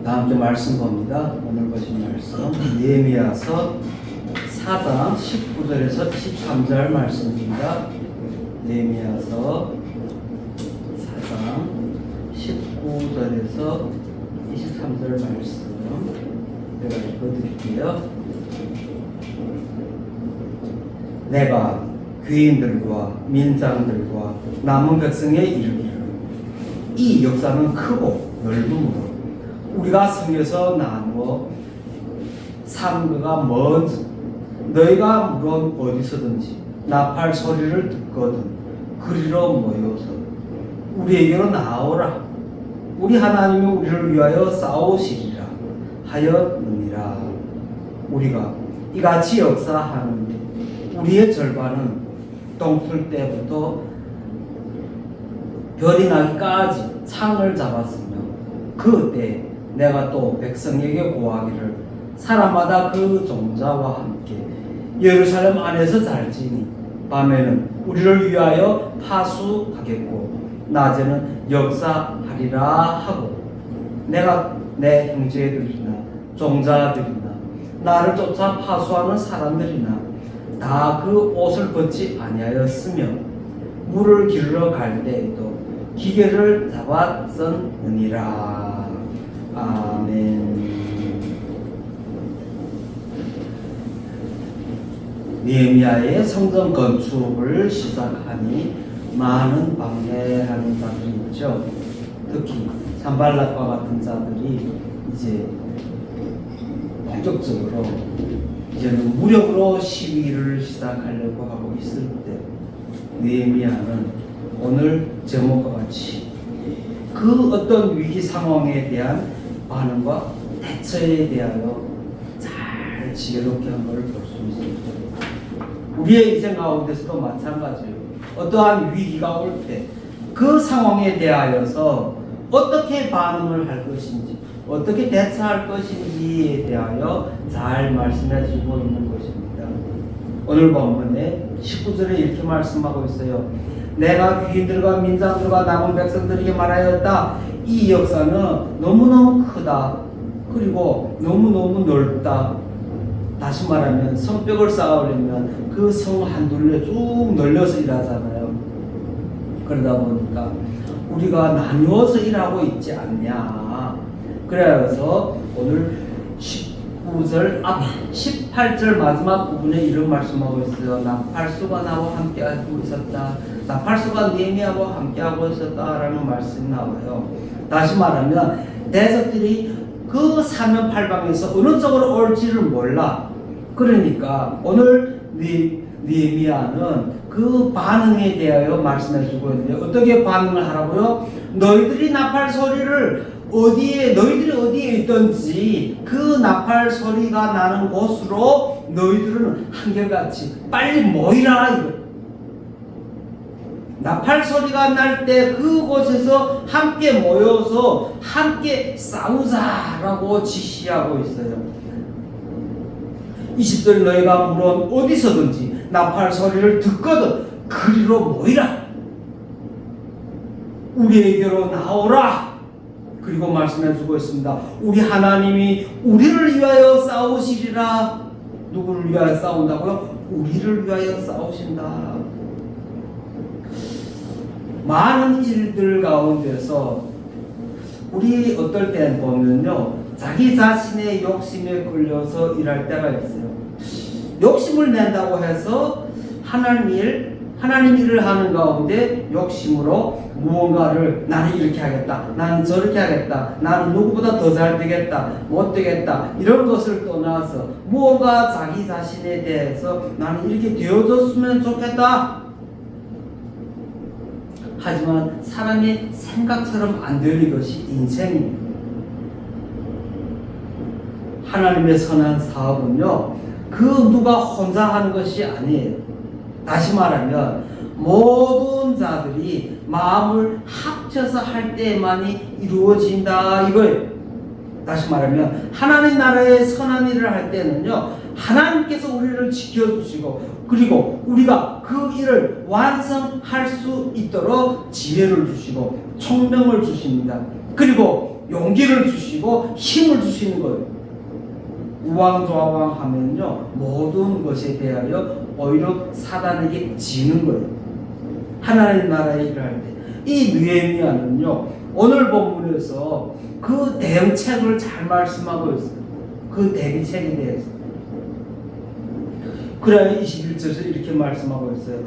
다음 주 말씀 봅니다. 오늘 보신 말씀 느헤미야서 4장 19절에서 23절 말씀입니다. 느헤미야서 4장 19절에서 23절 말씀 제가 읽어드릴게요. 내가 귀인들과 민장들과 남은 백성에 이르기를 이 역사는 크고 넓음으로 우리가 성에서 나누어 삼가가 먼저 너희가 물론 어디서든지 나팔 소리를 듣거든 그리로 모여서 우리에게로 나오라. 우리 하나님이 우리를 위하여 싸우시리라 하였느니라. 우리가 이같이 역사하는데 우리의 절반은 동틀 때부터 별이 나기까지 창을 잡았으며 그때 내가 또 백성에게 고하기를 사람마다 그 종자와 함께 예루살렘 안에서 잘지니 밤에는 우리를 위하여 파수하겠고 낮에는 역사하리라 하고 내가 내 형제들이나 종자들이나 나를 쫓아 파수하는 사람들이나 다 그 옷을 벗지 아니하였으며 물을 기르러 갈 때에도 기계를 잡았었느니라. 아멘. 느헤미야의 성전 건축을 시작하니 많은 방해하는 자들이 있죠. 특히 산발락과 같은 자들이 이제 본격적으로 이제는 무력으로 시위를 시작하려고 하고 있을 때 느헤미야는 오늘 제목과 같이 그 어떤 위기 상황에 대한 반응과 대처에 대하여 잘 지혜롭게 한 것을 볼 수 있습니다. 우리의 인생 가운데서도 마찬가지예요. 어떠한 위기가 올 때 그 상황에 대하여서 어떻게 반응을 할 것인지 어떻게 대처할 것인지에 대하여 잘 말씀해 주고 있는 것입니다. 오늘 본문에 19절에 이렇게 말씀하고 있어요. 내가 귀인들과 민장들과 남은 백성들에게 말하였다. 이 역사는 너무너무 크다. 그리고 너무너무 넓다. 다시 말하면 성벽을 쌓으려면 그 성 한 둘레 쭉 늘려서 일하잖아요. 그러다 보니까 우리가 나누어서 일하고 있지 않냐. 그래서 오늘 19절 앞 18절 마지막 부분에 이런 말씀하고 있어요. 나팔수가 나와 함께하고 있었다. 나팔수가 느헤미야와 함께하고 있었다라는 말씀이 나와요. 다시 말하면 대적들이 그 사면팔방에서 어느 쪽으로 올지를 몰라. 그러니까 오늘 느헤미야는 그 반응에 대하여 말씀해주고 있는데 어떻게 반응을 하라고요? 너희들이 나팔 소리를 너희들이 어디에 있든지 그 나팔 소리가 나는 곳으로 너희들은 한결같이 빨리 모이라. 이거. 나팔 소리가 날 때 그곳에서 함께 모여서 함께 싸우자라고 지시하고 있어요. 20절 너희가 물론 어디서든지 나팔 소리를 듣거든 그리로 모이라. 우리에게로 나오라. 그리고 말씀해주고 있습니다. 우리 하나님이 우리를 위하여 싸우시리라. 누구를 위하여 싸운다고요? 우리를 위하여 싸우신다. 많은 일들 가운데서 우리 어떨 땐 보면요, 자기 자신의 욕심에 끌려서 일할 때가 있어요. 욕심을 낸다고 해서 하나님 일을 하는 가운데 욕심으로 무언가를 나는 이렇게 하겠다, 나는 저렇게 하겠다, 나는 누구보다 더 잘 되겠다, 못 되겠다, 이런 것을 떠나서 무언가 자기 자신에 대해서 나는 이렇게 되어줬으면 좋겠다. 하지만 사람의 생각처럼 안 되는 것이 인생입니다. 하나님의 선한 사업은요, 그 누가 혼자 하는 것이 아니에요. 다시 말하면 모든 자들이 마음을 합쳐서 할 때만이 이루어진다 이거예요. 다시 말하면 하나님 나라의 선한 일을 할 때는요, 하나님께서 우리를 지켜주시고 그리고 우리가 그 일을 완성할 수 있도록 지혜를 주시고 총명을 주십니다. 그리고 용기를 주시고 힘을 주시는 거예요. 우왕좌왕 하면요, 모든 것에 대하여 오히려 사단에게 지는 거예요. 하나님 나라에 일할 때. 이 느헤미야는요, 오늘 본문에서 그 대응책을 잘 말씀하고 있어요. 그 대비책에 대해서. 그래 21절에서 이렇게 말씀하고 있어요.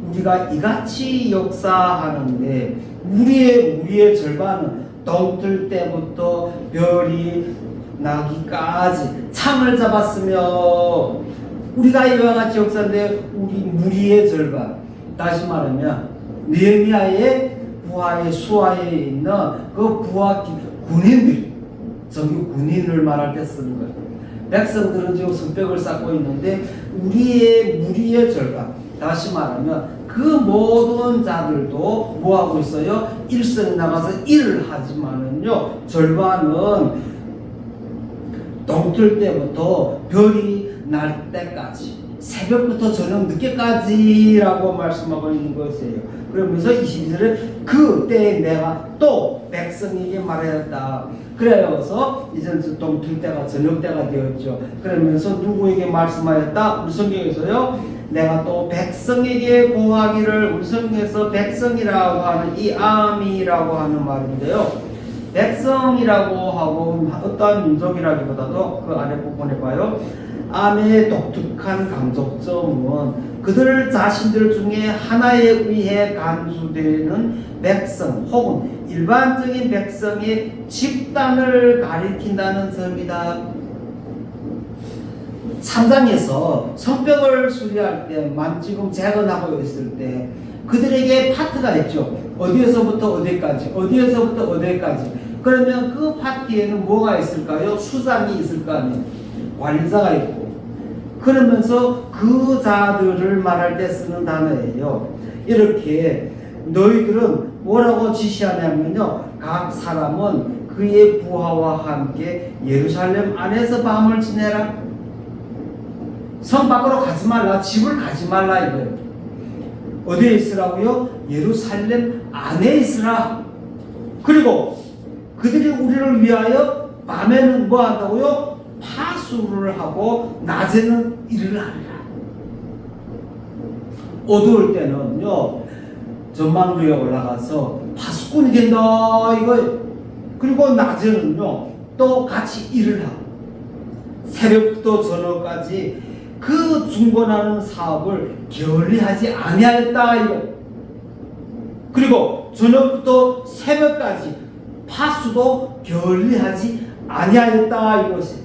우리가 이같이 역사하는데 우리의 절반은 동틀 때부터 별이 나기까지 창을 잡았으며, 우리가 이와 같이 역사인데 무리의 절반, 다시 말하면 느헤미야의 부하의 수하에 있는 그 부하 군인들이, 정규 군인을 말할 때 쓰는 거예요. 백성들은 지금 성벽을 쌓고 있는데 무리의 절반, 다시 말하면 그 모든 자들도 뭐하고 있어요? 일선에 나가서 일을 하지만은요, 절반은 동틀 때부터 별이 날 때까지, 새벽부터 저녁 늦게까지라고 말씀하고 있는 것이에요. 그러면서 22절에 그때 내가 또 백성에게 말하였다. 그래서 이제 동틀 때가 저녁 때가 되었죠. 그러면서 누구에게 말씀하였다? 우리 성경에서요, 내가 또 백성에게 고하기를, 우리 성경에서 백성이라고 하는 이 암이라고 하는 말인데요, 백성이라고 하고 어떠한 민족이라기보다도 그 아래 부분에 봐요. 암의 독특한 감독점은 그들 자신들 중에 하나에 의해 간주되는 백성 혹은 일반적인 백성의 집단을 가리킨다는 점이다. 3장에서 성벽을 수리할 때, 지금 재건하고 있을 때 그들에게 파트가 있죠. 어디에서부터 어디까지, 어디에서부터 어디까지. 그러면 그 파트에는 뭐가 있을까요? 수장이 있을 거 아니에요. 관리자가 있고. 그러면서 그 자들을 말할 때 쓰는 단어예요. 이렇게 너희들은 뭐라고 지시하냐면요, 각 사람은 그의 부하와 함께 예루살렘 안에서 밤을 지내라. 성 밖으로 가지 말라, 집을 가지 말라 이거예요. 어디에 있으라고요? 예루살렘 안에 있으라. 그리고 그들이 우리를 위하여 밤에는 뭐 한다고요? 파수를 하고 낮에는 일을 하리라. 어두울 때는요, 전망루에 올라가서 파수꾼이 된다 이거예요. 그리고 낮에는요, 또 같이 일을 하고 새벽부터 저녁까지 그 중건하는 사업을 게을리하지 아니하였다 이거. 그리고 저녁부터 새벽까지 파수도 게을리하지 아니하였다 이것이.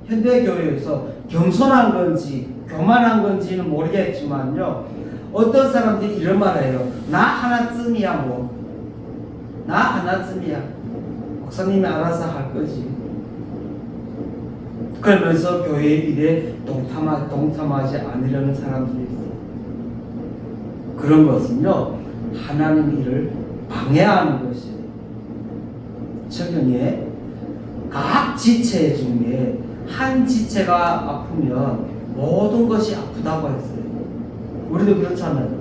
현대교회에서 겸손한 건지 교만한 건지는 모르겠지만요, 어떤 사람들이 이런 말을 해요. 나 하나쯤이야 뭐. 나 하나쯤이야. 목사님이 알아서 할 거지. 그러면서 교회 일에 동참하지 않으려는 사람들이 있어요. 그런 것은요, 하나님 일을 방해하는 것이에요. 성경에 각 지체 중에 한 지체가 아프면 모든 것이 아프다고 했어요. 우리도 그렇잖아요.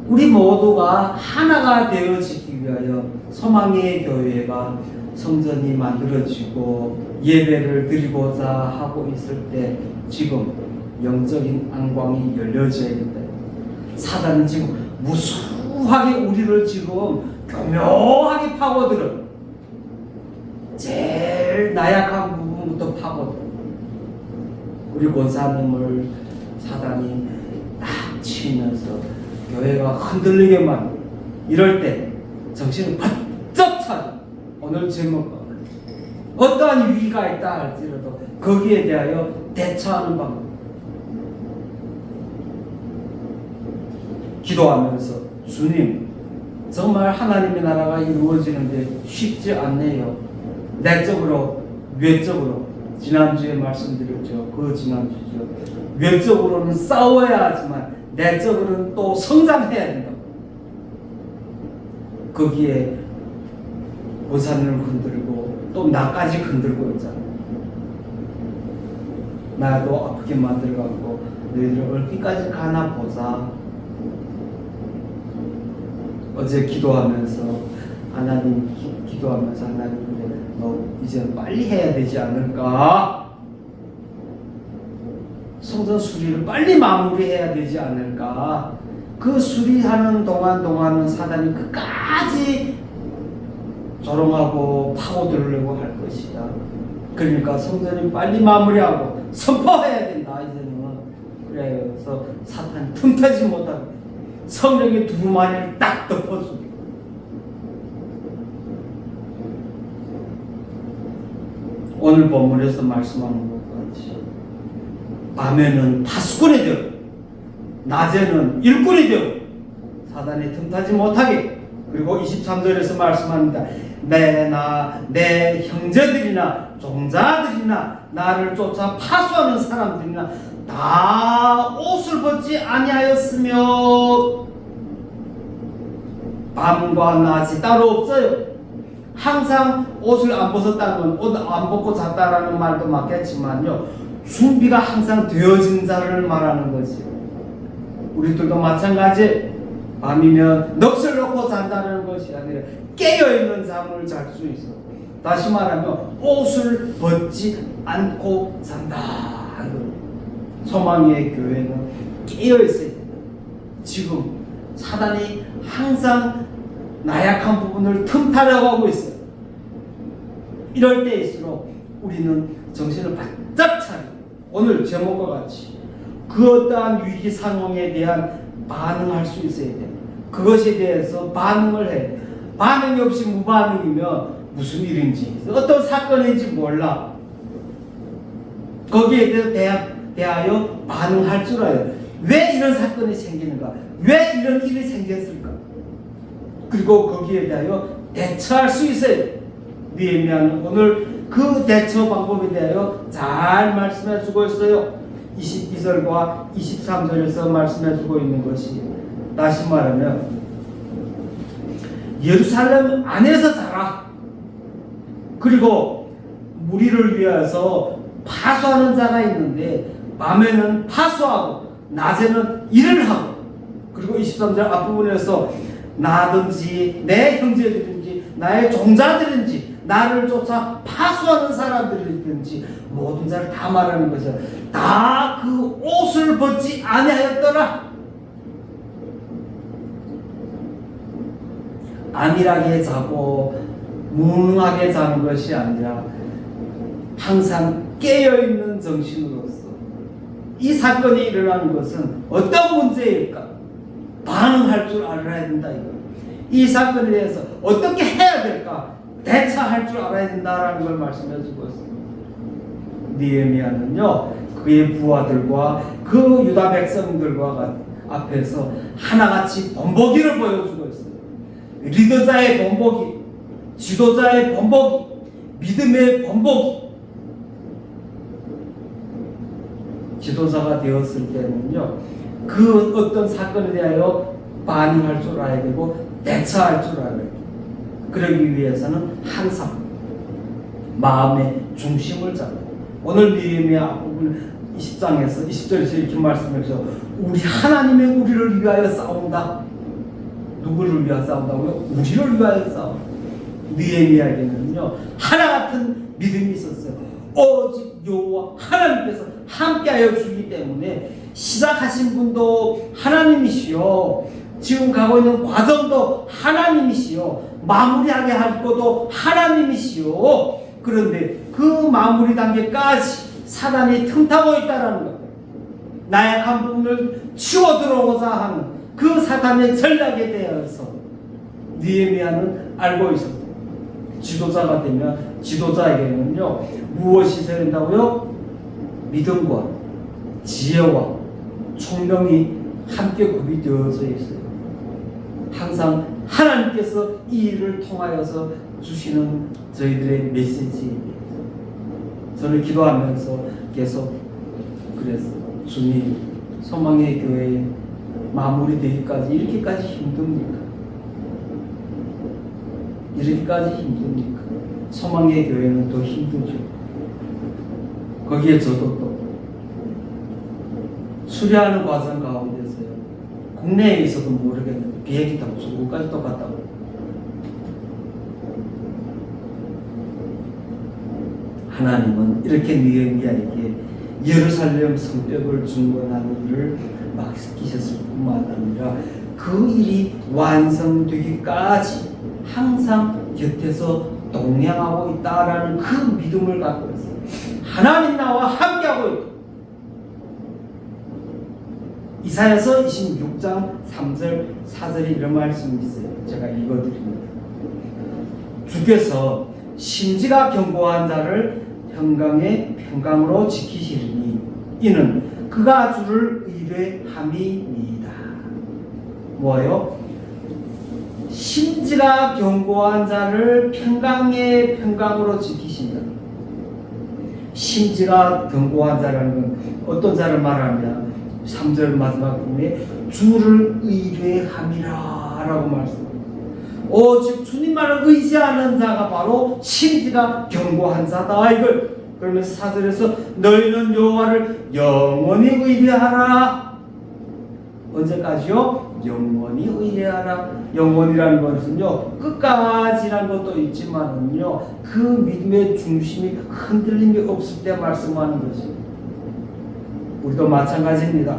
우리 모두가 하나가 되어지기 위하여 소망의 교회가 성전이 만들어지고 예배를 드리고자 하고 있을 때 지금 영적인 안광이 열려져야 된다. 사단은 지금 무수하게 우리를 지금 교묘하게 파고들어. 제일 나약한 부분부터 파고들어. 우리 권사님을 사단이 딱 치면서 교회가 흔들리게만, 이럴 때 정신을 바짝 차려. 오늘 제목과 어떠한 위기가 있다 할지라도 거기에 대하여 대처하는 방법. 기도하면서 주님, 정말 하나님의 나라가 이루어지는데 쉽지 않네요. 내적으로, 외적으로. 지난주에 말씀드렸죠. 그 지난주죠. 외적으로는 싸워야 하지만 내적으로는 또 성장해야 된다. 거기에 원산을 흔들고 또 나까지 흔들고 있잖아. 나도 아프게 만들어갖고 너희들 얼기까지 가나 보자. 어제 기도하면서 하나님 기도하면서 하나님 너 이제 빨리 해야 되지 않을까? 성전 수리를 빨리 마무리해야 되지 않을까? 그 수리하는 동안은 사단이 끝까지 조롱하고 파고들려고 할 것이다. 그러니까 성전이 빨리 마무리하고 선포해야 된다. 이제는 그래서 사탄이 틈타지 못하게 성령의 두루마리를 딱 덮어주고 오늘 본문에서 말씀하는 것 같이 밤에는 파수꾼이 되고 낮에는 일꾼이 되고 사단이 틈타지 못하게. 그리고 23절에서 말씀합니다. 내 형제들이나 종자들이나 나를 쫓아 파수하는 사람들이나 다 옷을 벗지 아니하였으며 밤과 낮이 따로 없어요. 항상 옷을 안 벗었다는 옷 안 벗고 잤다라는 말도 맞겠지만요, 준비가 항상 되어진 자를 말하는 거지요. 우리들도 마찬가지. 밤이면 넋을 놓고 잔다는 것이 아니라 깨어있는 잠을 잘 수 있어. 다시 말하면 옷을 벗지 않고 잔다. 소망의 교회는 깨어있어야 된다. 지금 사단이 항상 나약한 부분을 틈타려고 하고 있어요. 이럴 때일수록 우리는 정신을 바짝 차리고 오늘 제목과 같이 그 어떠한 위기 상황에 대한 반응할 수 있어야 돼. 그것에 대해서 반응을 해. 반응이 없이 무반응이면 무슨 일인지 어떤 사건인지 몰라. 거기에 대하여 반응할 줄 알아요. 왜 이런 사건이 생기는가? 왜 이런 일이 생겼을까? 그리고 거기에 대하여 대처할 수 있어요. 느헤미야는 오늘 그 대처 방법에 대하여 잘 말씀해 주고 있어요. 22절과 23절에서 말씀해 주고 있는 것이, 다시 말하면 예루살렘 안에서 자라. 그리고 무리를 위해서 파수하는 자가 있는데 밤에는 파수하고 낮에는 일을 하고, 그리고 23절 앞부분에서 나든지 내 형제들인지 나의 종자들인지 나를 쫓아 파수하는 사람들이든지 모든 자를 다 말하는 거죠. 다 그 옷을 벗지 아니하였더라. 안일하게 자고 무능하게 자는 것이 아니라 항상 깨어있는 정신으로서 이 사건이 일어나는 것은 어떤 문제일까? 반응할 줄 알아야 된다. 이 사건에 대해서 어떻게 해야 될까? 대처할 줄 알아야 된다라는 걸 말씀해 주고 있습니다. 느헤미야는요, 그의 부하들과 그 유다 백성들과 앞에서 하나같이 본보기를 보여주고 있어요. 리더자의 본보기, 지도자의 본보기, 믿음의 본보기. 지도자가 되었을 때는요, 그 어떤 사건에 대하여 반응할 줄 알아야 되고 대처할 줄 알아야 돼요. 그러기 위해서는 항상 마음의 중심을 잡고, 오늘 느헤미야 앞부분 20장에서 20절에서 이렇게 말씀해서 우리 하나님의 우리를 위하여 싸운다. 누구를 위하여 싸운다고요? 우리를 위하여 싸운다. 느헤미야에게는요 하나 같은 믿음이 있었어요. 오직 여호와 하나님께서 함께하여 주기 때문에 시작하신 분도 하나님이시요, 지금 가고 있는 과정도 하나님이시요, 마무리하게 할 것도 하나님이시요. 그런데 그 마무리 단계까지 사단이 틈타고 있다는 것, 나약한 부분을 치워 들어오고자 하는 그 사탄의 전략에 대해서 느헤미야는 알고 있었어요. 지도자가 되면 지도자에게는요 무엇이 있어야 된다고요? 믿음과 지혜와 총명이 함께 구비되어져 있어요. 항상 하나님께서 이 일을 통하여서 주시는 저희들의 메시지입니다. 저는 기도하면서 계속 그랬어요. 주님, 소망의 교회 마무리되기까지 이렇게까지 힘듭니까? 이렇게까지 힘듭니까? 소망의 교회는 더 힘들죠. 거기에 저도 또 수리하는 과정 가운데서요. 국내에 있어도 모르겠는데 비행기 타고 중국까지 똑같다고. 하나님은 이렇게 느헤미야에게 예루살렘 성벽을 중건하는 일을 맡기셨을 뿐만 아니라 그 일이 완성되기까지 항상 곁에서 동행하고 있다라는 그 믿음을 갖고 있어요. 하나님 나와 함께하고 있다. 이사야서 26장 3절 4절에 이런 말씀이 있어요. 제가 읽어드립니다. 주께서 심지가 견고한 자를 평강으로 지키시리니 이는 그가 주를 의뢰함이니이다. 뭐예요? 심지가 견고한 자를 평강으로 지키신다. 심지가 견고한 자라는 건 어떤 자를 말하냐? 3절 마지막 부분에 주를 의뢰함이라 라고 말씀합니다. 오직 주님만을 의지하는 자가 바로 심지가 견고한 자다. 이걸 그러면서 4절에서 너희는 여호와를 영원히 의뢰하라. 언제까지요? 영원히 의뢰하라. 영원이라는 것은요, 끝까지라는 것도 있지만은요, 그 믿음의 중심이 흔들림이 없을 때 말씀하는 거죠. 우리도 마찬가지입니다.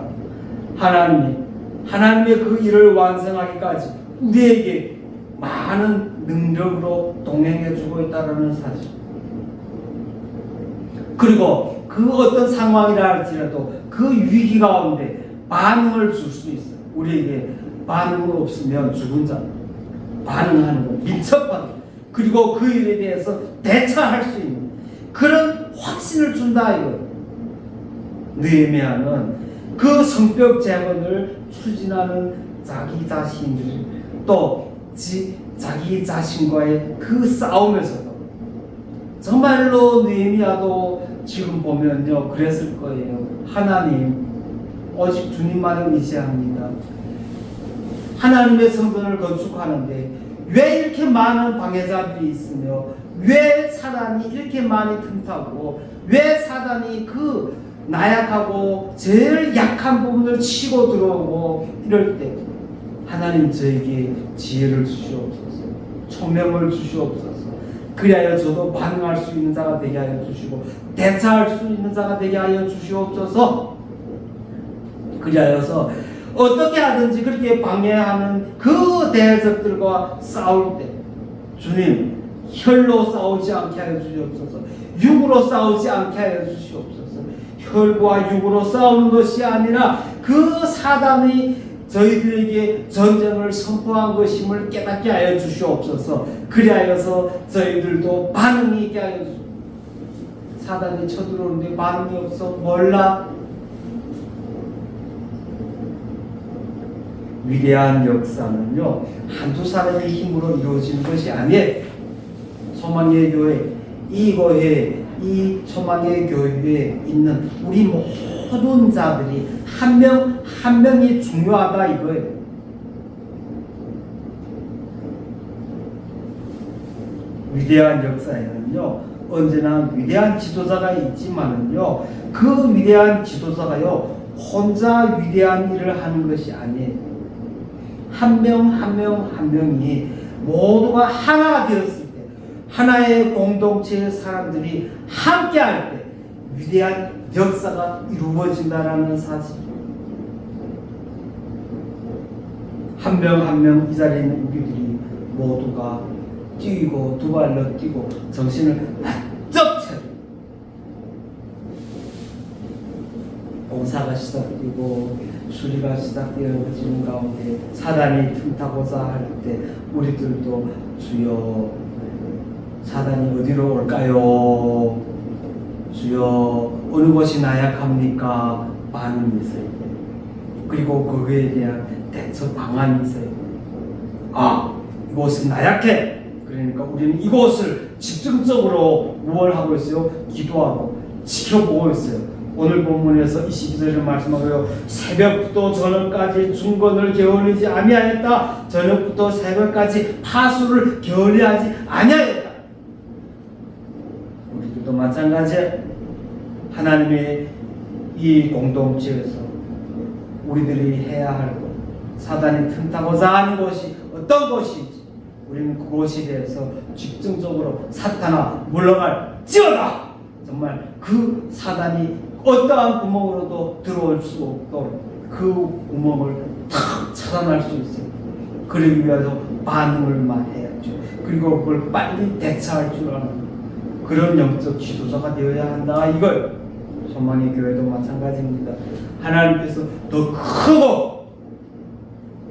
하나님의 그 일을 완성하기까지 우리에게 많은 능력으로 동행해 주고 있다는 사실. 그리고 그 어떤 상황이라 할지라도 그 위기 가운데 반응을 줄 수 있어요. 우리에게 반응이 없으면 죽은 자, 반응하는 것, 민첩하게, 그리고 그 일에 대해서 대처할 수 있는 그런 확신을 준다 이거예요. 느헤미야는 그 성벽 재건을 추진하는 자기 자신들, 또 자기 자신과의 그 싸움에서도 정말로 느헤미야도 지금 보면요 그랬을 거예요. 하나님, 오직 주님만을 의지합니다. 하나님의 성전을 건축하는데 왜 이렇게 많은 방해자들이 있으며, 왜 사단이 이렇게 많이 틈타고, 왜 사단이 그 나약하고 제일 약한 부분을 치고 들어오고, 이럴 때 하나님 저에게 지혜를 주시옵소서, 총명을 주시옵소서. 그리하여 저도 반응할 수 있는 자가 되게 하여 주시고 대처할 수 있는 자가 되게 하여 주시옵소서. 그리하여서 어떻게 하든지 그렇게 방해하는 그 대적들과 싸울 때 주님, 혈로 싸우지 않게 하여 주시옵소서. 육으로 싸우지 않게 하여 주시옵소서. 혈과 육으로 싸우는 것이 아니라 그 사단이 저희들에게 전쟁을 선포한 것임을 깨닫게 하여 주시옵소서. 그리하여서 저희들도 반응이 있게 하여 주시옵소서. 사단이 쳐들어오는데 반응이 없어. 몰라. 위대한 역사는요 한두 사람의 힘으로 이루어지는 것이 아니에요. 소망의 교회, 이 소망의 교회에 있는 우리 모든 자들이 한 명 한 명이 중요하다 이거예요. 위대한 역사에는요 언제나 위대한 지도자가 있지만은요 그 위대한 지도자가요 혼자 위대한 일을 하는 것이 아니에요. 한 명 한 명이 모두가 하나가 되었을 때, 하나의 공동체의 사람들이 함께 할 때 위대한 역사가 이루어진다라는 사실. 한 명 한 명 이 자리에 있는 우리들이 모두가 뛰고 두 발로 뛰고 정신을 바짝 차리고 공사가 시작되고 수리가 시작되어지는 가운데 사단이 틈타고자 할 때 우리들도 주여 사단이 어디로 올까요? 주여 어느 곳이 나약합니까? 반응이 있어요. 그리고 그거에 대한 대처 방안이 있어요. 아, 이곳은 나약해. 그러니까 우리는 이곳을 집중적으로 뭘 하고 있어요? 기도하고 지켜보고 있어요. 오늘 본문에서 22절에 말씀하고요. 새벽부터 저녁까지 중건을 게을리지 아니하였다. 저녁부터 새벽까지 파수를 게을리하지 아니하였다. 우리들도 마찬가지예요. 하나님의 이 공동체에서 우리들이 해야 할 것, 사단이 틈타고자 하는 것이 어떤 것인지 우리는 그것에 대해서 집중적으로 사탄아 물러갈지어다. 정말 그 사단이 어떠한 구멍으로도 들어올 수 없도록 그 구멍을 탁 차단할 수 있어요. 그러기 위해서 반응을만 해야죠. 그리고 그걸 빨리 대처할 줄 아는 그런 영적 지도자가 되어야 한다. 이걸 소망의 교회도 마찬가지입니다. 하나님께서 더 크고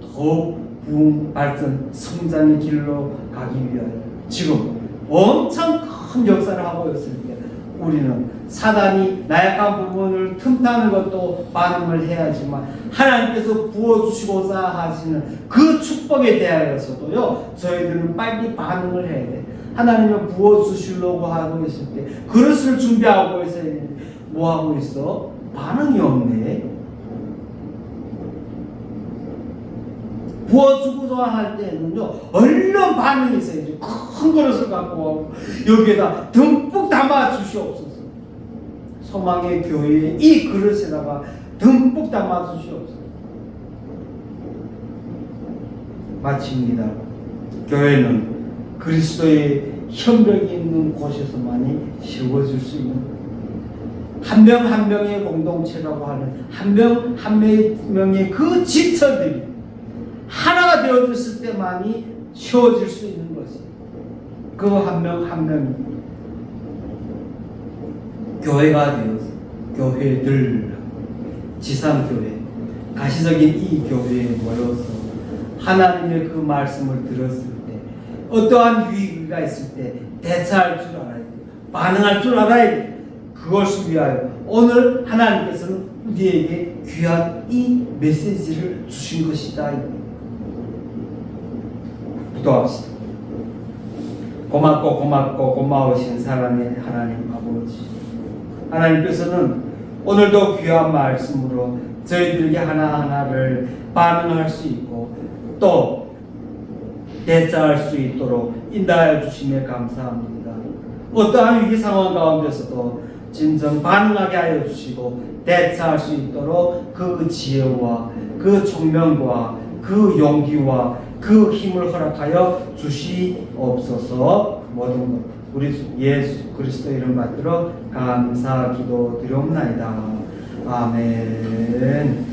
더 부흥 발전 성장의 길로 가기 위하여 지금 엄청 큰 역사를 하고 있을 때 우리는 사단이 나약한 부분을 틈타는 것도 반응을 해야지만 하나님께서 부어주시고자 하시는 그 축복에 대하여서도요 저희들은 빨리 반응을 해야 돼. 하나님은 부어주시려고 하고 있을 때 그릇을 준비하고 있어야 되는데 뭐하고 있어? 반응이 없네. 부어주고자 할 때는요 얼른 반응이 있어야지. 큰 그릇을 갖고 와고 여기에다 듬뿍 담아 주시옵소서. 소망의 교회에 이 그릇에다가 듬뿍 담아 주시옵소서. 마칩니다. 교회는 그리스도의 현벽이 있는 곳에서만이 세워질 수 있는 한 명 한 명의 공동체라고 하는 한 명 한 명의 그 지체들이 하나가 되어졌을 때만이 세워질 수 있는 것이 그 한 명 한 명이 교회가 되어서 교회들 지상교회 가시적인 이 교회에 모여서 하나님의 그 말씀을 들었을 때 어떠한 위기가 있을 때 대처할 줄 알아야 돼. 반응할 줄 알아야 돼. 그것을 위하여 오늘 하나님께서는 우리에게 귀한 이 메시지를 주신 것이다. 기도합시다. 고맙고 고마우신 사랑의 하나님 아버지, 하나님께서는 오늘도 귀한 말씀으로 저희들에게 하나하나를 반응할 수 있고 또 대처할 수 있도록 인도하여 주심에 감사합니다. 어떠한 위기 상황 가운데서도 진정 반응하게 하여 주시고 대처할 수 있도록 그 지혜와 그 총명과 그 용기와 그 힘을 허락하여 주시옵소서. 모든 것 우리 예수 그리스도 이름 받들어 감사 기도 드리옵나이다. 아멘.